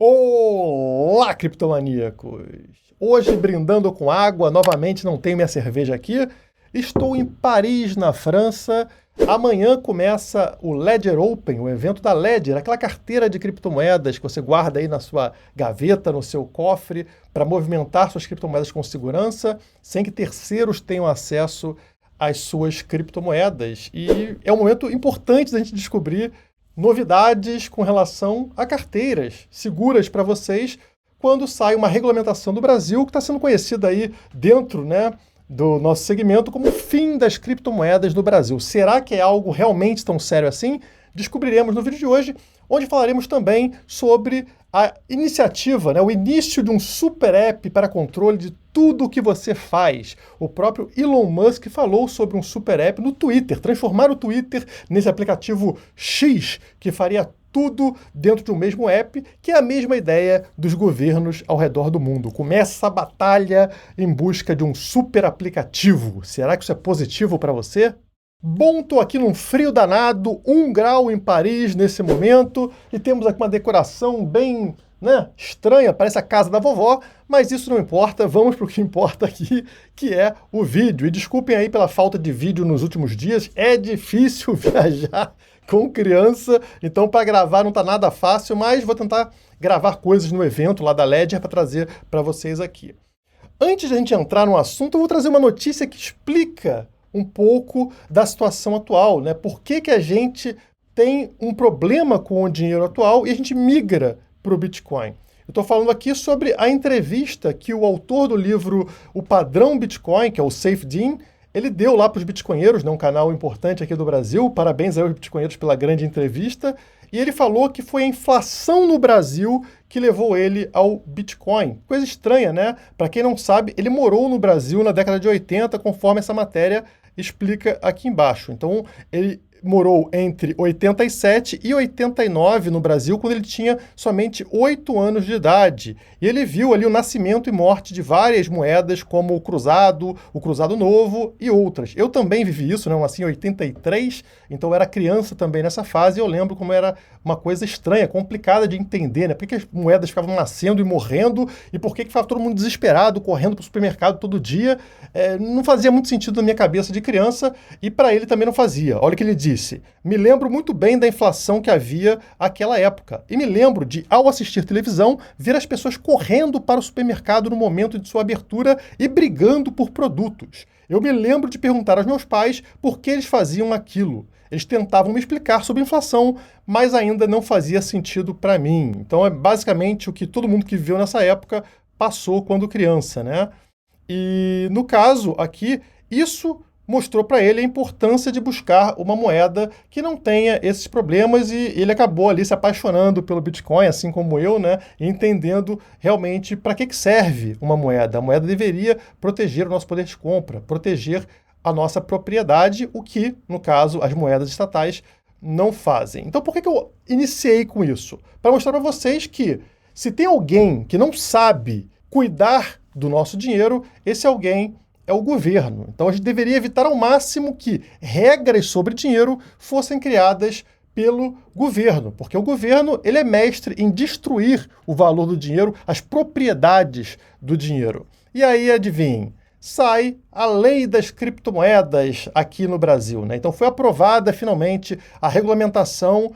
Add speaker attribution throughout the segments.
Speaker 1: Olá, criptomaníacos! Hoje, brindando com água, novamente não tenho minha cerveja aqui. Estou em Paris, na França. Amanhã começa o Ledger Open, o evento da Ledger, aquela carteira de criptomoedas que você guarda aí na sua gaveta, no seu cofre, para movimentar suas criptomoedas com segurança, sem que terceiros tenham acesso às suas criptomoedas. E é um momento importante da gente descobrir novidades com relação a carteiras seguras para vocês quando sai uma regulamentação do Brasil que está sendo conhecida aí dentro, do nosso segmento como o fim das criptomoedas no Brasil. Será que é algo realmente tão sério assim? Descobriremos no vídeo de hoje, onde falaremos também sobre a iniciativa, o início de um super app para controle de tudo o que você faz. O próprio Elon Musk falou sobre um super app no Twitter, transformar o Twitter nesse aplicativo X que faria tudo dentro de um mesmo app, que é a mesma ideia dos governos ao redor do mundo. Começa a batalha em busca de um super aplicativo. Será que isso é positivo para você? Bom, estou aqui num frio danado, 1 grau em Paris nesse momento, e temos aqui uma decoração bem estranha, parece a casa da vovó, mas isso não importa, vamos para o que importa aqui, que é o vídeo. E desculpem aí pela falta de vídeo nos últimos dias, é difícil viajar com criança, então para gravar não está nada fácil, mas vou tentar gravar coisas no evento lá da Ledger para trazer para vocês aqui. Antes de a gente entrar no assunto, eu vou trazer uma notícia que explica um pouco da situação atual, Por que a gente tem um problema com o dinheiro atual e a gente migra para o Bitcoin? Eu estou falando aqui sobre a entrevista que o autor do livro O Padrão Bitcoin, que é o Saifedean, ele deu lá para os bitcoinheiros, um canal importante aqui do Brasil. Parabéns aos bitcoinheiros pela grande entrevista. E ele falou que foi a inflação no Brasil que levou ele ao Bitcoin. Coisa estranha, Para quem não sabe, ele morou no Brasil na década de 80, conforme essa matéria explica aqui embaixo. Então, ele morou entre 87 e 89 no Brasil, quando ele tinha somente 8 anos de idade. E ele viu ali o nascimento e morte de várias moedas, como o Cruzado Novo e outras. Eu também vivi isso, Eu nasci em 83, então eu era criança também nessa fase, e eu lembro como era uma coisa estranha, complicada de entender, Por que as moedas ficavam nascendo e morrendo, e por que ficava todo mundo desesperado, correndo para o supermercado todo dia. Não fazia muito sentido na minha cabeça de criança, e para ele também não fazia. Olha o que ele disse. Me lembro muito bem da inflação que havia naquela época. E me lembro de, ao assistir televisão, ver as pessoas correndo para o supermercado no momento de sua abertura e brigando por produtos. Eu me lembro de perguntar aos meus pais por que eles faziam aquilo. Eles tentavam me explicar sobre inflação, mas ainda não fazia sentido para mim. Então é basicamente o que todo mundo que viveu nessa época passou quando criança, E no caso aqui, isso mostrou para ele a importância de buscar uma moeda que não tenha esses problemas, e ele acabou ali se apaixonando pelo Bitcoin, assim como eu, e entendendo realmente para que serve uma moeda. A moeda deveria proteger o nosso poder de compra, proteger a nossa propriedade, o que, no caso, as moedas estatais não fazem. Então, por que eu iniciei com isso? Para mostrar para vocês que, se tem alguém que não sabe cuidar do nosso dinheiro, esse alguém é o governo. Então a gente deveria evitar ao máximo que regras sobre dinheiro fossem criadas pelo governo, porque o governo ele é mestre em destruir o valor do dinheiro, as propriedades do dinheiro. E aí, adivinhem, sai a lei das criptomoedas aqui no Brasil, Então foi aprovada finalmente a regulamentação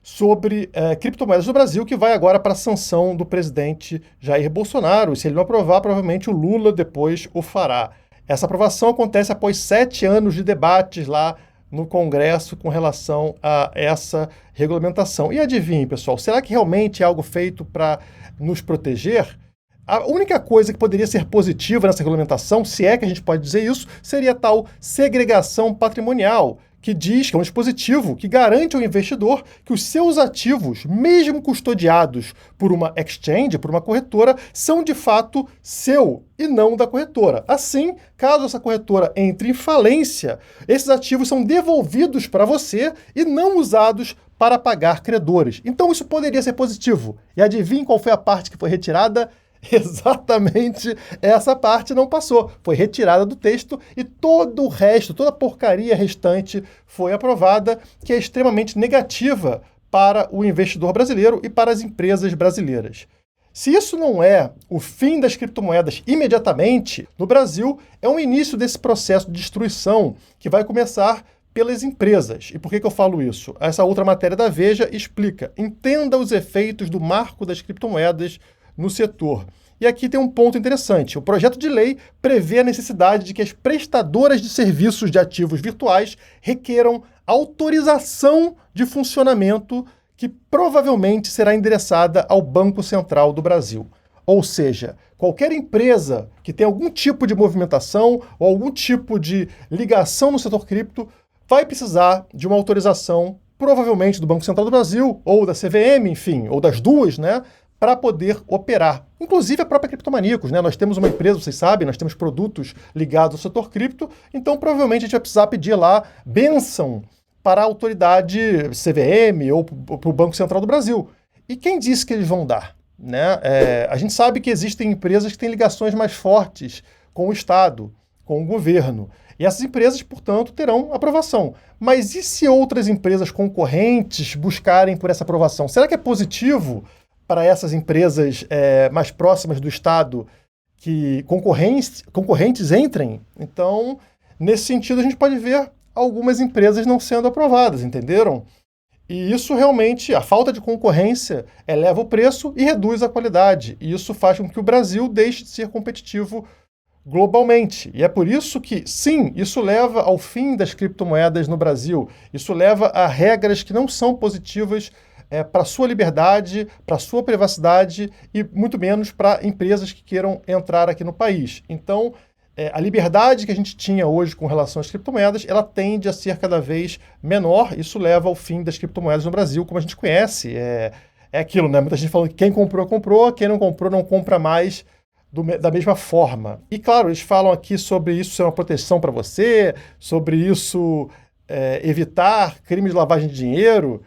Speaker 1: sobre criptomoedas no Brasil, que vai agora para a sanção do presidente Jair Bolsonaro. E se ele não aprovar, provavelmente o Lula depois o fará. Essa aprovação acontece após 7 anos de debates lá no Congresso com relação a essa regulamentação. E adivinhe, pessoal, será que realmente é algo feito para nos proteger? A única coisa que poderia ser positiva nessa regulamentação, se é que a gente pode dizer isso, seria a tal segregação patrimonial, que diz que é um dispositivo que garante ao investidor que os seus ativos, mesmo custodiados por uma exchange, por uma corretora, são de fato seu e não da corretora. Assim, caso essa corretora entre em falência, esses ativos são devolvidos para você e não usados para pagar credores. Então isso poderia ser positivo. E adivinhe qual foi a parte que foi retirada? Exatamente essa parte não passou, foi retirada do texto e todo o resto, toda a porcaria restante foi aprovada, que é extremamente negativa para o investidor brasileiro e para as empresas brasileiras. Se isso não é o fim das criptomoedas imediatamente, no Brasil é um início desse processo de destruição que vai começar pelas empresas. E por que eu falo isso? Essa outra matéria da Veja explica. Entenda os efeitos do marco das criptomoedas no setor. E aqui tem um ponto interessante. O projeto de lei prevê a necessidade de que as prestadoras de serviços de ativos virtuais requeram autorização de funcionamento que provavelmente será endereçada ao Banco Central do Brasil. Ou seja, qualquer empresa que tenha algum tipo de movimentação ou algum tipo de ligação no setor cripto vai precisar de uma autorização, provavelmente do Banco Central do Brasil, ou da CVM, enfim, ou das duas, né, para poder operar. Inclusive a própria Criptomaníacos, né? Nós temos uma empresa, vocês sabem, nós temos produtos ligados ao setor cripto, então provavelmente a gente vai precisar pedir lá bênção para a autoridade CVM ou para o Banco Central do Brasil. E quem disse que eles vão dar? Né? A gente sabe que existem empresas que têm ligações mais fortes com o Estado, com o governo. E essas empresas, portanto, terão aprovação. Mas e se outras empresas concorrentes buscarem por essa aprovação? Será que é positivo para essas empresas mais próximas do Estado que concorrentes entrem? Então, nesse sentido, a gente pode ver algumas empresas não sendo aprovadas, entenderam? E isso realmente, a falta de concorrência eleva o preço e reduz a qualidade. E isso faz com que o Brasil deixe de ser competitivo globalmente. E é por isso que, sim, isso leva ao fim das criptomoedas no Brasil. Isso leva a regras que não são positivas para a sua liberdade, para a sua privacidade e muito menos para empresas que queiram entrar aqui no país. Então, a liberdade que a gente tinha hoje com relação às criptomoedas, ela tende a ser cada vez menor. Isso leva ao fim das criptomoedas no Brasil, como a gente conhece. É aquilo, né? Muita gente falando que quem comprou, comprou, quem não comprou, não compra mais da mesma forma. E, claro, eles falam aqui sobre isso ser uma proteção para você, sobre isso evitar crime de lavagem de dinheiro,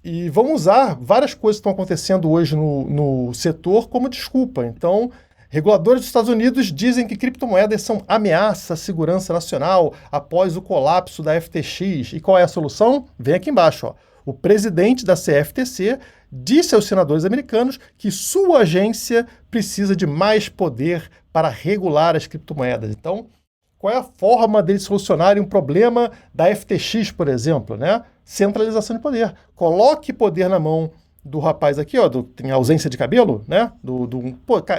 Speaker 1: e vão usar várias coisas que estão acontecendo hoje no setor como desculpa. Então, reguladores dos Estados Unidos dizem que criptomoedas são ameaça à segurança nacional após o colapso da FTX. E qual é a solução? Vem aqui embaixo, ó. O presidente da CFTC disse aos senadores americanos que sua agência precisa de mais poder para regular as criptomoedas. Então, qual é a forma deles solucionarem um problema da FTX, por exemplo, né? Centralização de poder. Coloque poder na mão do rapaz aqui, ó, tem ausência de cabelo, né?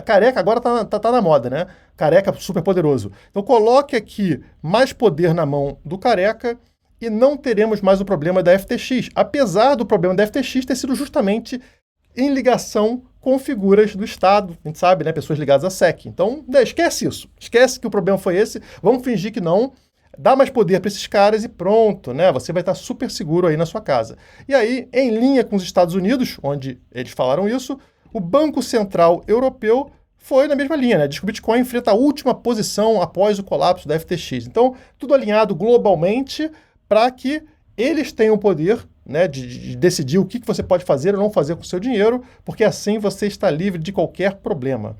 Speaker 1: Careca agora tá na moda, né? Careca super poderoso. Então coloque aqui mais poder na mão do careca e não teremos mais o problema da FTX, apesar do problema da FTX ter sido justamente em ligação com figuras do Estado, a gente sabe, né? Pessoas ligadas à SEC. Então, esquece isso. Esquece que o problema foi esse. Vamos fingir que não. Dá mais poder para esses caras e pronto, né? Você vai estar super seguro aí na sua casa. E aí, em linha com os Estados Unidos, onde eles falaram isso, o Banco Central Europeu foi na mesma linha, né? Diz que o Bitcoin enfrenta a última posição após o colapso da FTX. Então, tudo alinhado globalmente para que eles tenham o poder, né, de decidir o que você pode fazer ou não fazer com o seu dinheiro, porque assim você está livre de qualquer problema.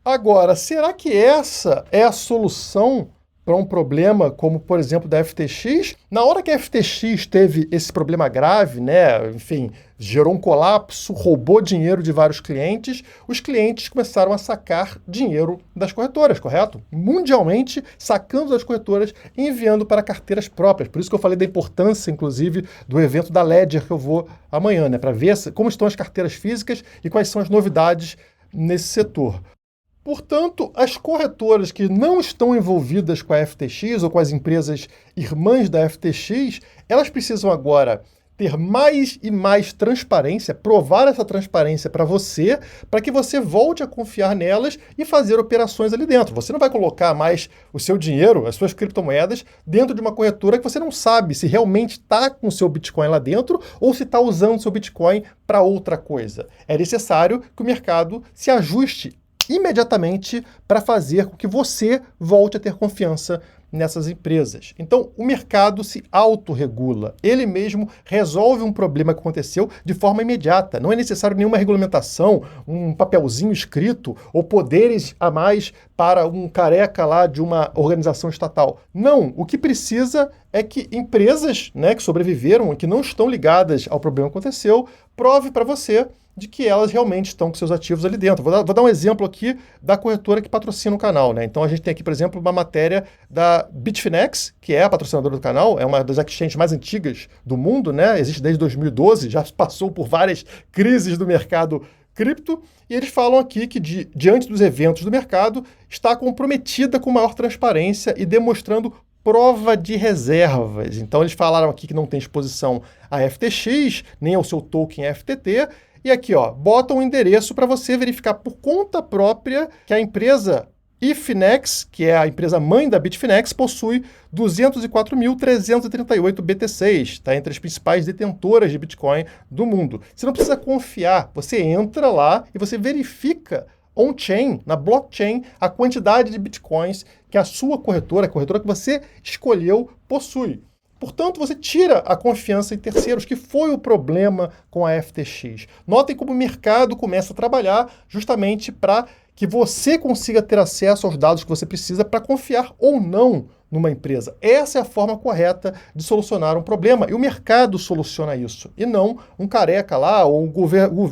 Speaker 1: Agora, será que essa é a solução para um problema como, por exemplo, da FTX? Na hora que a FTX teve esse problema grave, né, enfim, gerou um colapso, roubou dinheiro de vários clientes, os clientes começaram a sacar dinheiro das corretoras, correto? Mundialmente, sacando das corretoras e enviando para carteiras próprias. Por isso que eu falei da importância, inclusive, do evento da Ledger que eu vou amanhã, né, para ver como estão as carteiras físicas e quais são as novidades nesse setor. Portanto, as corretoras que não estão envolvidas com a FTX ou com as empresas irmãs da FTX, elas precisam agora ter mais e mais transparência, provar essa transparência para você, para que você volte a confiar nelas e fazer operações ali dentro. Você não vai colocar mais o seu dinheiro, as suas criptomoedas, dentro de uma corretora que você não sabe se realmente está com o seu Bitcoin lá dentro ou se está usando o seu Bitcoin para outra coisa. É necessário que o mercado se ajuste imediatamente para fazer com que você volte a ter confiança nessas empresas. Então, o mercado se autorregula. Ele mesmo resolve um problema que aconteceu de forma imediata. Não é necessário nenhuma regulamentação, um papelzinho escrito ou poderes a mais para um careca lá de uma organização estatal. Não, o que precisa é que empresas, né, que sobreviveram e que não estão ligadas ao problema que aconteceu, prove para você de que elas realmente estão com seus ativos ali dentro. Vou dar um exemplo aqui da corretora que patrocina o canal, né? Então a gente tem aqui, por exemplo, uma matéria da Bitfinex, que é a patrocinadora do canal, é uma das exchanges mais antigas do mundo, né? Existe desde 2012, já passou por várias crises do mercado cripto, e eles falam aqui que, diante dos eventos do mercado, está comprometida com maior transparência e demonstrando prova de reservas. Então eles falaram aqui que não tem exposição a FTX, nem ao seu token FTT, e aqui, ó, botam um endereço para você verificar por conta própria que a empresa Ifinex, que é a empresa mãe da Bitfinex, possui 204.338 BTCs, está entre as principais detentoras de Bitcoin do mundo. Você não precisa confiar, você entra lá e você verifica on-chain, na blockchain, a quantidade de Bitcoins que a sua corretora, a corretora que você escolheu, possui. Portanto, você tira a confiança em terceiros, que foi o problema com a FTX. Notem como o mercado começa a trabalhar justamente para que você consiga ter acesso aos dados que você precisa para confiar ou não numa empresa. Essa é a forma correta de solucionar um problema. E o mercado soluciona isso, e não um careca lá ou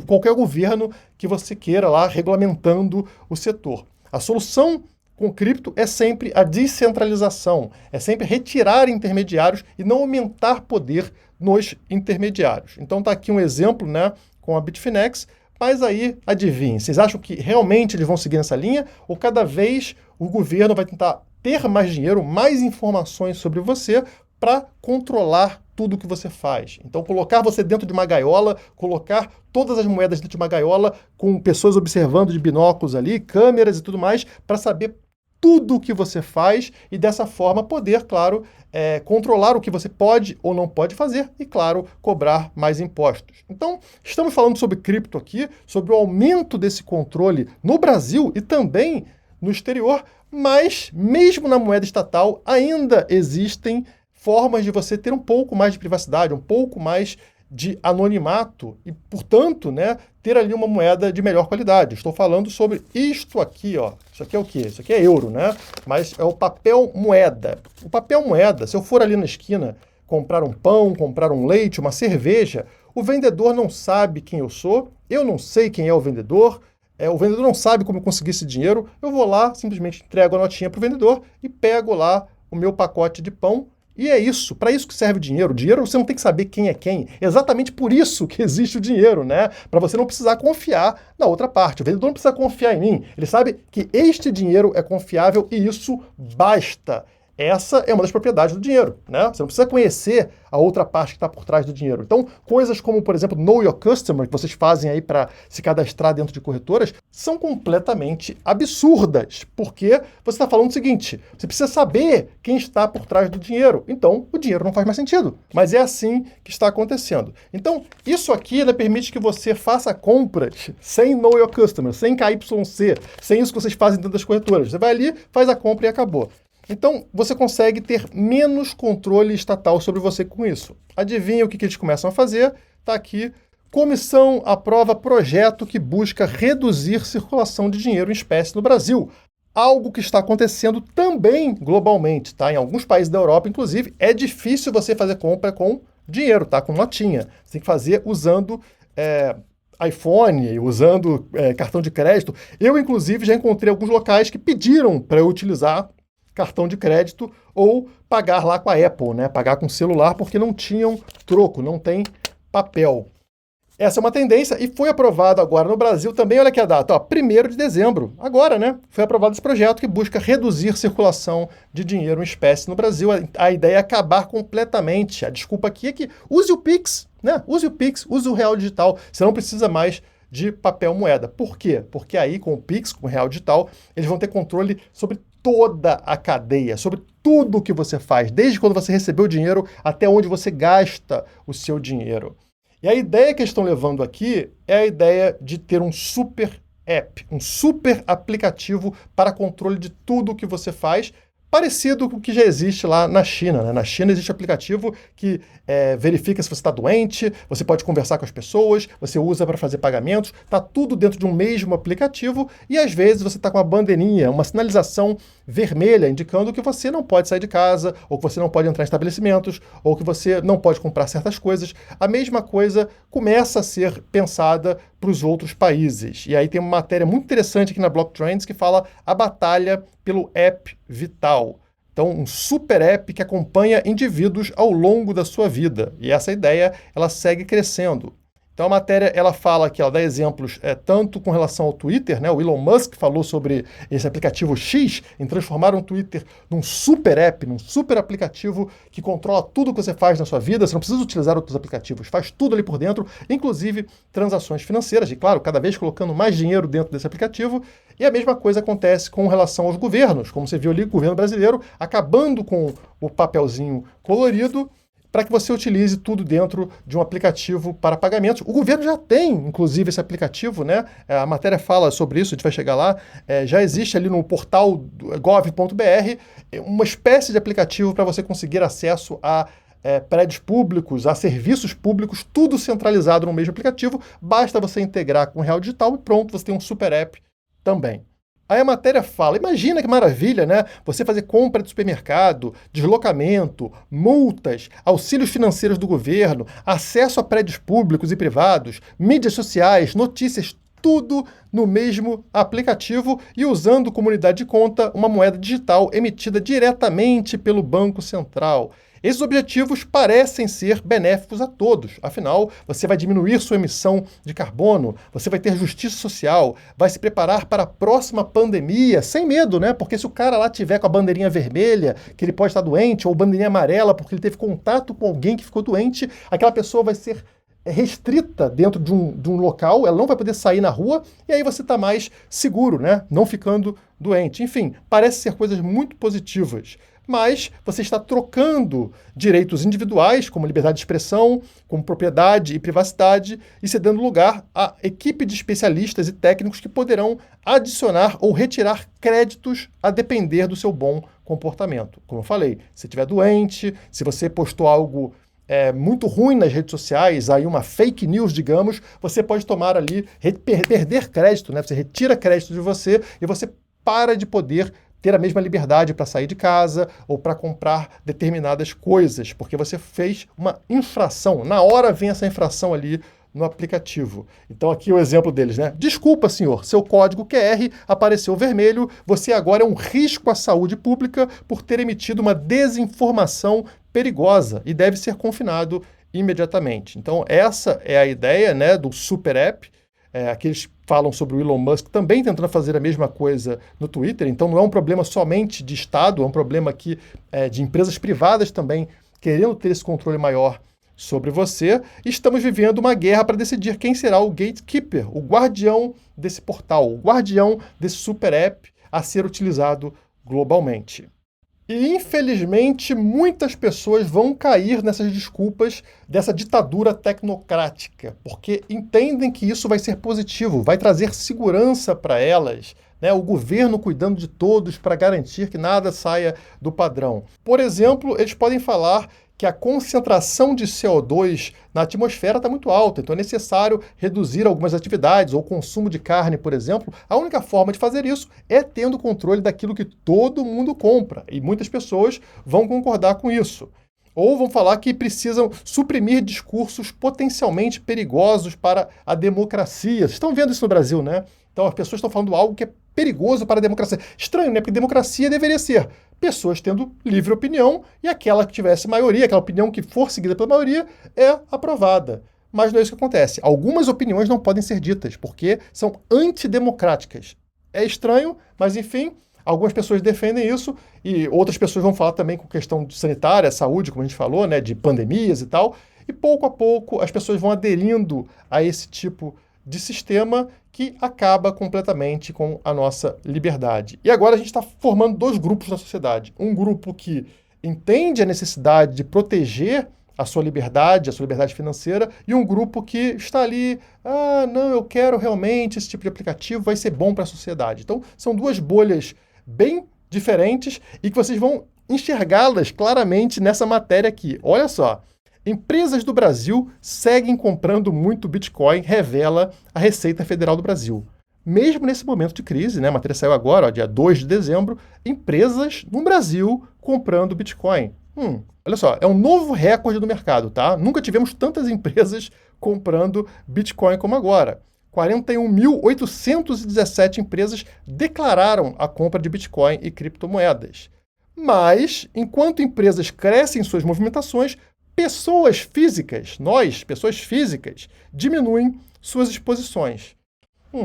Speaker 1: qualquer governo que você queira lá regulamentando o setor. A solução com cripto é sempre a descentralização, é sempre retirar intermediários e não aumentar poder nos intermediários. Então tá aqui um exemplo, né, com a Bitfinex, mas aí, adivinhem, vocês acham que realmente eles vão seguir nessa linha ou cada vez o governo vai tentar ter mais dinheiro, mais informações sobre você para controlar tudo o que você faz? Então, colocar você dentro de uma gaiola, colocar todas as moedas dentro de uma gaiola com pessoas observando de binóculos ali, câmeras e tudo mais, para saber tudo o que você faz e dessa forma poder, claro, controlar o que você pode ou não pode fazer e, claro, cobrar mais impostos. Então, estamos falando sobre cripto aqui, sobre o aumento desse controle no Brasil e também no exterior, mas mesmo na moeda estatal ainda existem formas de você ter um pouco mais de privacidade, um pouco mais de anonimato e, portanto, né, ter ali uma moeda de melhor qualidade. Estou falando sobre isto aqui, ó. Isso aqui é o quê? Isso aqui é euro, né? Mas é o papel moeda. O papel moeda, se eu for ali na esquina comprar um pão, comprar um leite, uma cerveja, o vendedor não sabe quem eu sou, eu não sei quem é o vendedor não sabe como eu consegui esse dinheiro, eu vou lá, simplesmente entrego a notinha para o vendedor e pego lá o meu pacote de pão. E é isso, para isso que serve o dinheiro. O dinheiro você não tem que saber quem é quem. Exatamente por isso que existe o dinheiro, né? Para você não precisar confiar na outra parte. O vendedor não precisa confiar em mim. Ele sabe que este dinheiro é confiável e isso basta. Essa é uma das propriedades do dinheiro, né? Você não precisa conhecer a outra parte que está por trás do dinheiro. Então, coisas como, por exemplo, Know Your Customer, que vocês fazem aí para se cadastrar dentro de corretoras, são completamente absurdas, porque você está falando o seguinte, você precisa saber quem está por trás do dinheiro, então o dinheiro não faz mais sentido. Mas é assim que está acontecendo. Então, isso aqui permite que você faça compras sem Know Your Customer, sem KYC, sem isso que vocês fazem dentro das corretoras. Você vai ali, faz a compra e acabou. Então, você consegue ter menos controle estatal sobre você com isso. Adivinha o que eles começam a fazer? Está aqui. Comissão aprova projeto que busca reduzir circulação de dinheiro em espécie no Brasil. Algo que está acontecendo também globalmente, tá? Em alguns países da Europa, inclusive, é difícil você fazer compra com dinheiro, tá? Com notinha. Você tem que fazer usando iPhone, usando cartão de crédito. Eu, inclusive, já encontrei alguns locais que pediram para eu utilizar cartão de crédito ou pagar lá com a Apple, né? Pagar com celular porque não tinham troco, não tem papel. Essa é uma tendência e foi aprovado agora no Brasil também, olha aqui a data, ó, 1º de dezembro, agora, né? Foi aprovado esse projeto que busca reduzir circulação de dinheiro em espécie no Brasil. A ideia é acabar completamente. A desculpa aqui é que use o Pix, né? Use o Pix, use o real digital. Você não precisa mais de papel moeda. Por quê? Porque aí com o Pix, com o real digital, eles vão ter controle sobre toda a cadeia, sobre tudo o que você faz, desde quando você recebeu o dinheiro até onde você gasta o seu dinheiro. E a ideia que eles estão levando aqui é a ideia de ter um super app, um super aplicativo para controle de tudo o que você faz, parecido com o que já existe lá na China, né? Na China existe aplicativo que verifica se você está doente, você pode conversar com as pessoas, você usa para fazer pagamentos, está tudo dentro de um mesmo aplicativo e às vezes você está com uma bandeirinha, uma sinalização vermelha indicando que você não pode sair de casa, ou que você não pode entrar em estabelecimentos, ou que você não pode comprar certas coisas. A mesma coisa começa a ser pensada para os outros países. E aí tem uma matéria muito interessante aqui na Block Trends que fala a batalha pelo app Vital. Então, um super app que acompanha indivíduos ao longo da sua vida. E essa ideia, ela segue crescendo. Então, a matéria, ela fala aqui, ela dá exemplos tanto com relação ao Twitter, né? O Elon Musk falou sobre esse aplicativo X, em transformar um Twitter num super app, num super aplicativo que controla tudo que você faz na sua vida. Você não precisa utilizar outros aplicativos, faz tudo ali por dentro, inclusive transações financeiras. E, claro, cada vez colocando mais dinheiro dentro desse aplicativo. E a mesma coisa acontece com relação aos governos, como você viu ali, o governo brasileiro acabando com o papelzinho colorido, para que você utilize tudo dentro de um aplicativo para pagamentos. O governo já tem, inclusive, esse aplicativo, né? A matéria fala sobre isso, a gente vai chegar lá. Já existe ali no portal gov.br uma espécie de aplicativo para você conseguir acesso a prédios públicos, a serviços públicos, tudo centralizado no mesmo aplicativo. Basta você integrar com o Real Digital e pronto, você tem um super app também. Aí a matéria fala, imagina que maravilha, né? Você fazer compra de supermercado, deslocamento, multas, auxílios financeiros do governo, acesso a prédios públicos e privados, mídias sociais, notícias, tudo no mesmo aplicativo e usando como unidade de conta uma moeda digital emitida diretamente pelo Banco Central. Esses objetivos parecem ser benéficos a todos. Afinal, você vai diminuir sua emissão de carbono, você vai ter justiça social, vai se preparar para a próxima pandemia, sem medo, né? Porque se o cara lá tiver com a bandeirinha vermelha, que ele pode estar doente, ou bandeirinha amarela porque ele teve contato com alguém que ficou doente, aquela pessoa vai ser restrita dentro de um local, ela não vai poder sair na rua, e aí você está mais seguro, né? Não ficando doente. Enfim, parece ser coisas muito positivas. Mas você está trocando direitos individuais, como liberdade de expressão, como propriedade e privacidade, e cedendo lugar à equipe de especialistas e técnicos que poderão adicionar ou retirar créditos a depender do seu bom comportamento. Como eu falei, se estiver doente, se você postou algo muito ruim nas redes sociais, aí uma fake news, digamos, você pode tomar ali, perder crédito, né? Você retira crédito de você e você para de poder ter a mesma liberdade para sair de casa ou para comprar determinadas coisas, porque você fez uma infração. Na hora vem essa infração ali no aplicativo. Então aqui o exemplo deles, né? Desculpa, senhor, seu código QR apareceu vermelho, você agora é um risco à saúde pública por ter emitido uma desinformação perigosa e deve ser confinado imediatamente. Então essa é a ideia, né, do super app. Aqui eles falam sobre o Elon Musk também tentando fazer a mesma coisa no Twitter, então não é um problema somente de Estado, é um problema aqui de empresas privadas também querendo ter esse controle maior sobre você. Estamos vivendo uma guerra para decidir quem será o gatekeeper, o guardião desse portal, o guardião desse super app a ser utilizado globalmente. E, infelizmente, muitas pessoas vão cair nessas desculpas dessa ditadura tecnocrática, porque entendem que isso vai ser positivo, vai trazer segurança para elas, né? O governo cuidando de todos para garantir que nada saia do padrão. Por exemplo, eles podem falar que a concentração de CO2 na atmosfera está muito alta, então é necessário reduzir algumas atividades ou consumo de carne, por exemplo. A única forma de fazer isso é tendo controle daquilo que todo mundo compra, e muitas pessoas vão concordar com isso. Ou vão falar que precisam suprimir discursos potencialmente perigosos para a democracia. Vocês estão vendo isso no Brasil, né? Então as pessoas estão falando algo que é perigoso para a democracia. Estranho, né? Porque democracia deveria ser pessoas tendo livre opinião e aquela que tivesse maioria, aquela opinião que for seguida pela maioria, é aprovada. Mas não é isso que acontece. Algumas opiniões não podem ser ditas, porque são antidemocráticas. É estranho, mas enfim, algumas pessoas defendem isso e outras pessoas vão falar também com questão sanitária, saúde, como a gente falou, né, de pandemias e tal. E pouco a pouco as pessoas vão aderindo a esse tipo de sistema que acaba completamente com a nossa liberdade. E agora a gente está formando dois grupos na sociedade. Um grupo que entende a necessidade de proteger a sua liberdade financeira, e um grupo que está ali, não, eu quero realmente esse tipo de aplicativo, vai ser bom para a sociedade. Então, são duas bolhas bem diferentes e que vocês vão enxergá-las claramente nessa matéria aqui. Olha só. Empresas do Brasil seguem comprando muito Bitcoin, revela a Receita Federal do Brasil. Mesmo nesse momento de crise, né, a matéria saiu agora, ó, dia 2 de dezembro, empresas no Brasil comprando Bitcoin. Olha só, é um novo recorde do mercado, tá? Nunca tivemos tantas empresas comprando Bitcoin como agora. 41.817 empresas declararam a compra de Bitcoin e criptomoedas. Mas, enquanto empresas crescem suas movimentações, pessoas físicas, nós, pessoas físicas, diminuem suas exposições.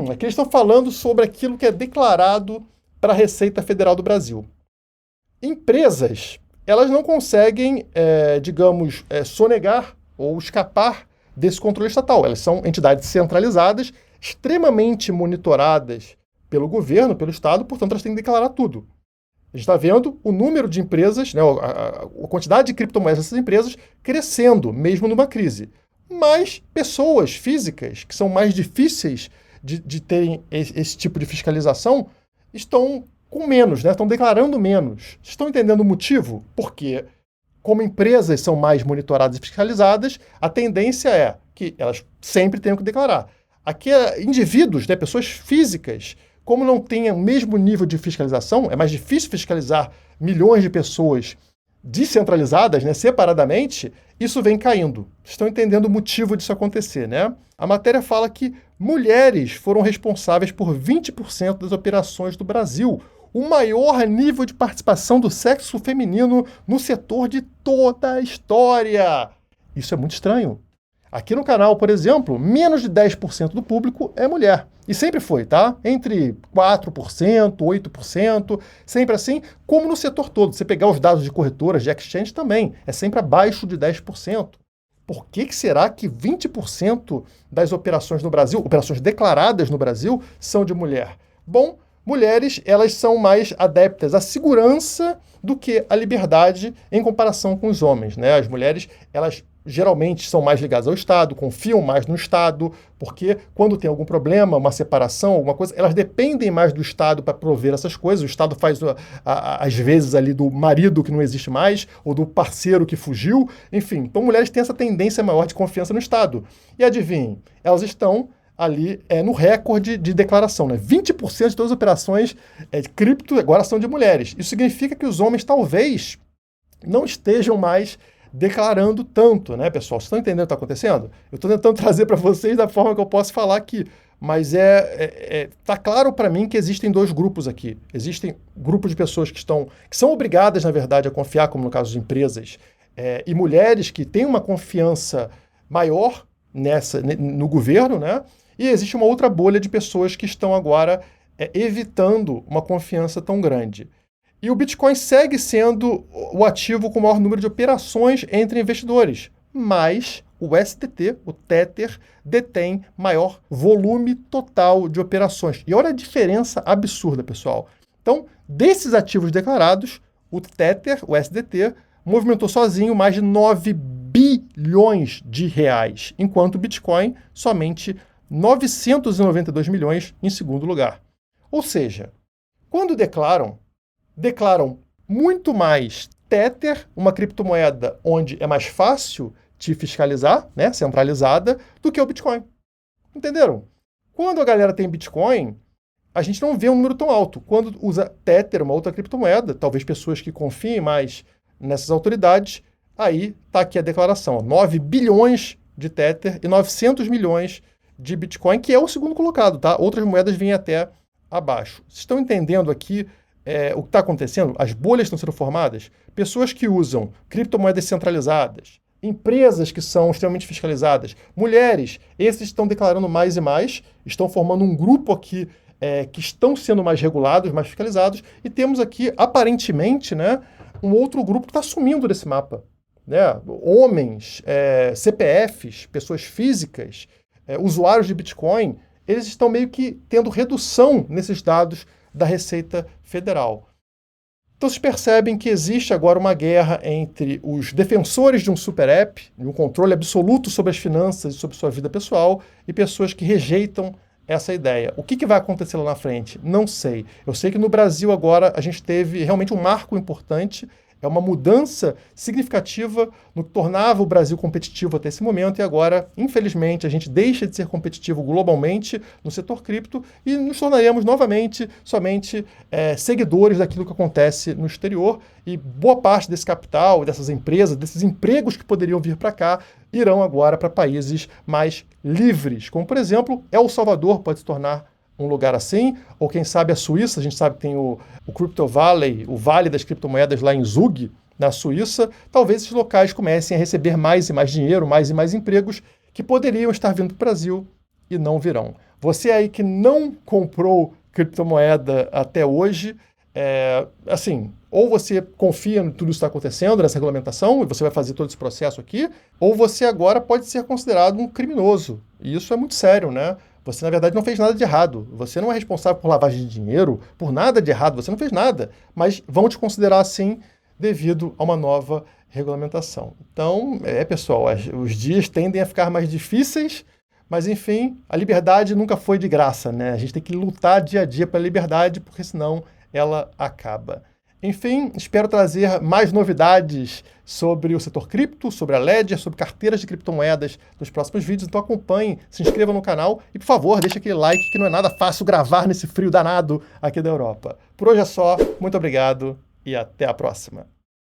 Speaker 1: Aqui eles estão falando sobre aquilo que é declarado para a Receita Federal do Brasil. Empresas, elas não conseguem, sonegar ou escapar desse controle estatal. Elas são entidades centralizadas, extremamente monitoradas pelo governo, pelo Estado, portanto elas têm que declarar tudo. A gente está vendo o número de empresas, né, a quantidade de criptomoedas dessas empresas crescendo, mesmo numa crise. Mas pessoas físicas, que são mais difíceis de terem esse tipo de fiscalização, estão com menos, né, estão declarando menos. Vocês estão entendendo o motivo? Porque, como empresas são mais monitoradas e fiscalizadas, a tendência é que elas sempre tenham que declarar. Aqui, indivíduos, né, pessoas físicas, como não tem o mesmo nível de fiscalização, é mais difícil fiscalizar milhões de pessoas descentralizadas, né, separadamente, isso vem caindo. Estão entendendo o motivo disso acontecer, né? A matéria fala que mulheres foram responsáveis por 20% das operações do Brasil, o maior nível de participação do sexo feminino no setor de toda a história. Isso é muito estranho. Aqui no canal, por exemplo, menos de 10% do público é mulher. E sempre foi, tá? Entre 4%, 8%, sempre assim, como no setor todo. Se você pegar os dados de corretoras, de exchange também, é sempre abaixo de 10%. Por que será que 20% das operações no Brasil, operações declaradas no Brasil, são de mulher? Bom, mulheres, elas são mais adeptas à segurança do que à liberdade em comparação com os homens, né? As mulheres, elas geralmente são mais ligadas ao Estado, confiam mais no Estado, porque quando tem algum problema, uma separação, alguma coisa, elas dependem mais do Estado para prover essas coisas. O Estado faz, às vezes, ali do marido que não existe mais, ou do parceiro que fugiu, enfim. Então, mulheres têm essa tendência maior de confiança no Estado. E adivinhem, elas estão ali no recorde de declaração, né? 20% de todas as operações de cripto agora são de mulheres. Isso significa que os homens talvez não estejam mais declarando tanto, né, pessoal? Vocês estão entendendo o que está acontecendo? Eu estou tentando trazer para vocês da forma que eu posso falar aqui, mas tá claro para mim que existem dois grupos aqui. Existem grupos de pessoas que são obrigadas, na verdade, a confiar, como no caso de empresas, e mulheres que têm uma confiança maior no governo, né? E existe uma outra bolha de pessoas que estão agora evitando uma confiança tão grande. E o Bitcoin segue sendo o ativo com o maior número de operações entre investidores, mas o STT, o Tether, detém maior volume total de operações. E olha a diferença absurda, pessoal. Então, desses ativos declarados, o Tether, o SDT, movimentou sozinho mais de 9 bilhões de reais, enquanto o Bitcoin somente 992 milhões em segundo lugar. Ou seja, quando declaram muito mais Tether, uma criptomoeda onde é mais fácil de fiscalizar, né, centralizada, do que o Bitcoin. Entenderam? Quando a galera tem Bitcoin, a gente não vê um número tão alto. Quando usa Tether, uma outra criptomoeda, talvez pessoas que confiem mais nessas autoridades, aí está aqui a declaração. 9 bilhões de Tether e 900 milhões de Bitcoin, que é o segundo colocado, tá? Outras moedas vêm até abaixo. Vocês estão entendendo aqui o que está acontecendo? As bolhas estão sendo formadas, pessoas que usam criptomoedas centralizadas, empresas que são extremamente fiscalizadas, mulheres, esses estão declarando mais e mais, estão formando um grupo aqui que estão sendo mais regulados, mais fiscalizados, e temos aqui, aparentemente, né, um outro grupo que está sumindo desse mapa. Né? Homens, CPFs, pessoas físicas, usuários de Bitcoin, eles estão meio que tendo redução nesses dados da Receita Federal. Então, vocês percebem que existe agora uma guerra entre os defensores de um super app, de um controle absoluto sobre as finanças e sobre sua vida pessoal, e pessoas que rejeitam essa ideia. O que vai acontecer lá na frente? Não sei. Eu sei que no Brasil agora a gente teve realmente um marco importante, é uma mudança significativa no que tornava o Brasil competitivo até esse momento, e agora, infelizmente, a gente deixa de ser competitivo globalmente no setor cripto e nos tornaremos novamente somente seguidores daquilo que acontece no exterior, e boa parte desse capital, dessas empresas, desses empregos que poderiam vir para cá, irão agora para países mais livres, como, por exemplo, El Salvador pode se tornar um lugar assim, ou quem sabe a Suíça. A gente sabe que tem o Crypto Valley, o Vale das Criptomoedas lá em Zug, na Suíça. Talvez esses locais comecem a receber mais e mais dinheiro, mais e mais empregos que poderiam estar vindo para o Brasil e não virão. Você aí que não comprou criptomoeda até hoje, assim, ou você confia em tudo isso que está acontecendo, nessa regulamentação, e você vai fazer todo esse processo aqui, ou você agora pode ser considerado um criminoso. E isso é muito sério, né? Você, na verdade, não fez nada de errado. Você não é responsável por lavagem de dinheiro, por nada de errado, você não fez nada. Mas vão te considerar assim devido a uma nova regulamentação. Então, pessoal, os dias tendem a ficar mais difíceis, mas, enfim, a liberdade nunca foi de graça, né? A gente tem que lutar dia a dia pela liberdade, porque senão ela acaba. Enfim, espero trazer mais novidades sobre o setor cripto, sobre a Ledger, sobre carteiras de criptomoedas nos próximos vídeos. Então acompanhe, se inscreva no canal e, por favor, deixe aquele like, que não é nada fácil gravar nesse frio danado aqui da Europa. Por hoje é só, muito obrigado e até a próxima.